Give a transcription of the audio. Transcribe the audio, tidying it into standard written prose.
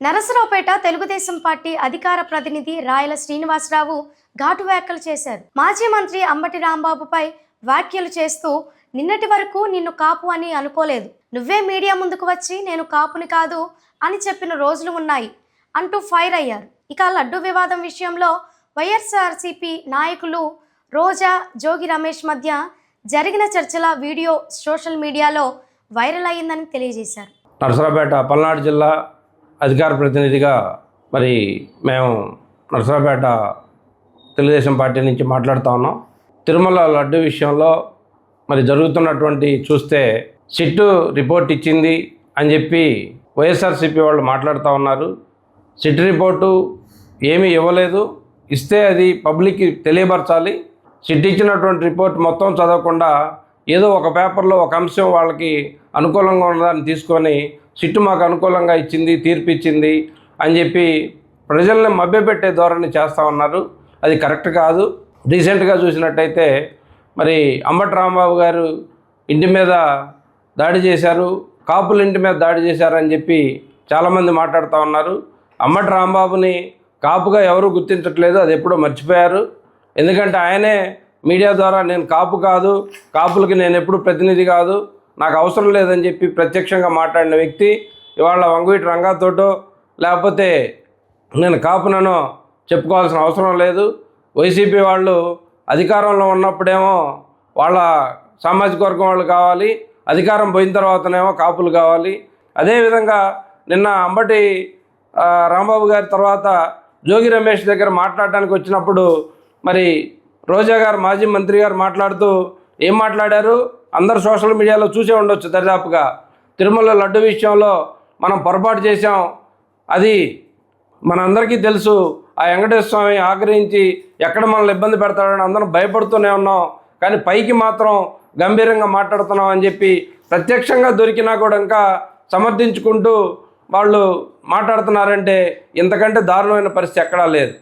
Narasaraopet Telugu Desam party అధికార ప్రతినిధి రాయల శ్రీనివాసరావు ఘాటు వ్యాఖ్యలు చేశారు. మాజీ మంత్రి అంబటి రాంబాబుపై వ్యాఖ్యలు చేస్తూ, నిన్నటి వరకు నిన్ను కాపు అని అనుకోలేదు, నువ్వే మీడియా ముందుకు వచ్చి నేను కాపుని కాదు అని చెప్పిన రోజులు ఉన్నాయి అంటూ ఫైర్ అయ్యారు. ఇక లడ్డు వివాదం విషయంలో వైఎస్ఆర్సీపీ నాయకులు రోజా, జోగి రమేష్ మధ్య జరిగిన చర్చల వీడియో సోషల్ మీడియాలో వైరల్ అయ్యిందని తెలియజేశారు. నరసరావుపేట పల్నాడు జిల్లా అధికార ప్రతినిధిగా మేము నరసరావుపేట తెలుగుదేశం పార్టీ నుంచి మాట్లాడుతూ ఉన్నాం. తిరుమల లడ్డు విషయంలో జరుగుతున్నటువంటి చూస్తే సిట్టు రిపోర్ట్ ఇచ్చింది అని చెప్పి వైఎస్ఆర్సీపీ వాళ్ళు మాట్లాడుతూ ఉన్నారు. సిట్ రిపోర్టు ఏమీ ఇవ్వలేదు, ఇస్తే అది పబ్లిక్కి తెలియపరచాలి. సిట్ ఇచ్చినటువంటి రిపోర్ట్ మొత్తం చదవకుండా ఏదో ఒక పేపర్లో ఒక అంశం వాళ్ళకి అనుకూలంగా ఉన్నదాన్ని తీసుకొని సిట్టు మాకు అనుకూలంగా ఇచ్చింది, తీర్పు ఇచ్చింది అని చెప్పి ప్రజల్ని మభ్యపెట్టే ధోరణి చేస్తూ ఉన్నారు. అది కరెక్ట్ కాదు. రీసెంట్గా చూసినట్టయితే అంబటి రాంబాబు గారు ఇంటి మీద దాడి చేశారు, కాపుల ఇంటి మీద దాడి చేశారని చెప్పి చాలామంది మాట్లాడుతూ ఉన్నారు. అంబటి రాంబాబుని కాపుగా ఎవరు గుర్తించట్లేదు, అది ఎప్పుడో మర్చిపోయారు. ఎందుకంటే ఆయనే మీడియా ద్వారా నేను కాపు కాదు, కాపులకి నేను ఎప్పుడు ప్రతినిధి కాదు, నాకు అవసరం లేదని చెప్పి ప్రత్యక్షంగా మాట్లాడిన వ్యక్తి ఇవాళ వంగవీటి రంగాతోటో లేకపోతే నేను కాపుననో చెప్పుకోవాల్సిన అవసరం లేదు. వైసీపీ వాళ్ళు అధికారంలో ఉన్నప్పుడేమో వాళ్ళ సామాజిక వర్గం వాళ్ళు కావాలి, అధికారం పోయిన తర్వాతనేమో కాపులు కావాలి. అదేవిధంగా నిన్న అంబటి రాంబాబు గారి తర్వాత జోగి రమేష్ దగ్గర మాట్లాడడానికి వచ్చినప్పుడు రోజా గారు, మాజీ మంత్రి గారు మాట్లాడుతూ ఏం మాట్లాడారు అందరు సోషల్ మీడియాలో చూసే ఉండొచ్చు. దరిదాపుగా తిరుమల లడ్డు విషయంలో మనం పొరపాటు చేశాం, అది మనందరికీ తెలుసు. ఆ వెంకటేశ్వర స్వామి ఆగ్రహించి ఎక్కడ మనల్ని ఇబ్బంది పెడతాడని అందరం భయపడుతూనే ఉన్నాం, కానీ పైకి మాత్రం గంభీరంగా మాట్లాడుతున్నాం అని చెప్పి ప్రత్యక్షంగా దొరికినా కూడా ఇంకా సమర్థించుకుంటూ వాళ్ళు మాట్లాడుతున్నారంటే ఇంతకంటే దారుణమైన పరిస్థితి ఎక్కడా లేదు.